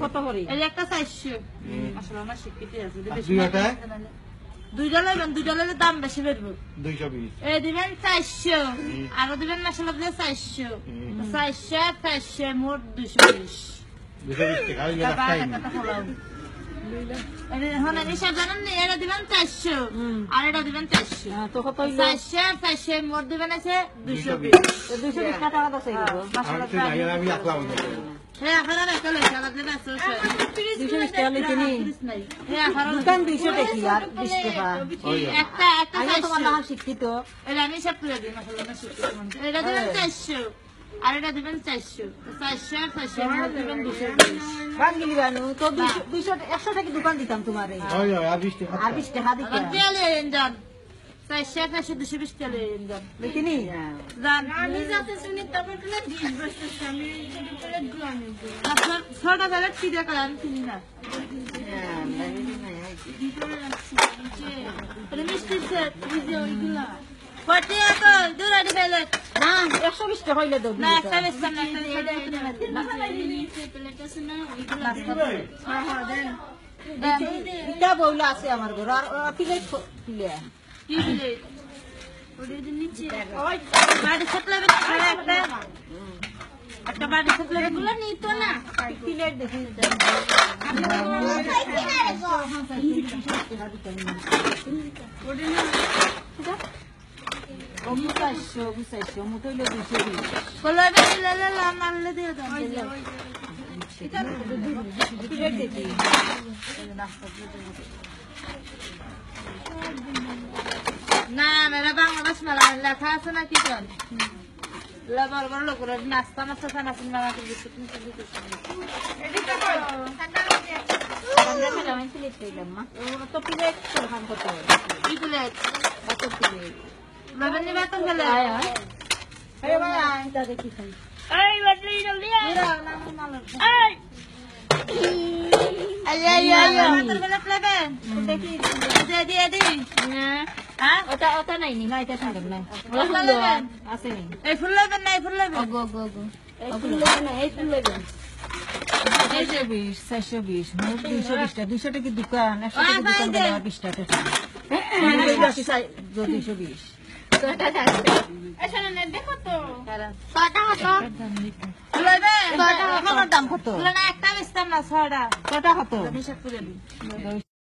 কত করে এই একটা 400 আসলে আমার শিক্ষিত আছে দুইটা দুইটা লইলে দাম বেশি বেরবো 220 এই দিবেন 400 আর দিবেন মশলা দিয়ে 400 400 মোট 220 টাকা হইলে রাস্তায় এখন হিসাব জানেন না এটা দিবেন 400 আর এটা দিবেন 400 তো কত হইল 400 মোট দিবেন আছে 220 220 টাকা দাও চাই দেব আমি রাখলাম হ্যাঁ আপনারা একটা লইছে আমাদের আছে 220 টাকা লইতে নি হ্যাঁ দোকান 200 টাকা আর 20 টাকা একটা আমি তোমার নাম শিক্ষিত এটা আমি সব করে দিই মশলা না শিক্ষিত এটা দিবেন 400 আর এটা দিবেন 400 400 মোট দিবেন 220 বাঙ্গিলি বানু তো 200 100 টাকা দোকান দিতাম তোমারে আর 20 টাকা আর 20 টাকা দিতাম তেলে ইঞ্জান 400 220 তেলে ইঞ্জান লইতে নি জান আমি যাতে শুনি তারপর করে 20 বছর আমি করে দিলাম আপনার ছটা জায়গা ঠিক আছে আমি চিনি না এটা মিষ্টি সেট ভিডিও ওইগুলা কত এত দূর আড়ি ফেলে না 120 টাকা হইলে দাও না একটা বেশি না এটা প্লেট আছে না ওইগুলা হ্যাঁ হ্যাঁ দেন এটা বউলা আছে আমার ঘর আর প্লেট প্লে কি প্লেট ওদের নিচে ওই বাড়ি সাতলা একটা বাড়ি সাতলা গুলো নিত না প্লেট দেখি অমুকাইশো মুতইলে 220 কলবে লেলে মারলে দিয়ে দাও প্লেট দেখি না মেরা বাংলাদেশ মেলা লেখা আছে না কি কর বড় বড় লোক নাস্তা নাস্তা খানা সিনেমা করে বিস্কুট দিতে এদিকে আমরা মেলামেন প্লেট কইলাম মা তো প্লেট খান কত কি প্লেট কত প্লেট বাবেন নিবা তো ফেলে আয় আয় আরে ভাই আয় তা দেখি খাই এই বদলি জলদি আয় এই তোর বেলা প্লেবেন দেখি দিয়ে দি হ্যাঁ ওটা নাই নি না এটা সুন্দর নাই আছে নি এই ফুল লইবেন না এই ফুল লইবেন গো গো গো এই ফুল লইবেন না এই ফুল লইবেন 420 420 মোট 220 টাকা 200 টাকা দোকান 100 টাকা দোকান গেলে 20 টাকা 220 কটা থাকবে এখানে নে দেখো তো কটা হতো লইবেন কটা আমার দাম কত না একটা বেচতাম না ছড়া কটা কত হিসাব করে দিই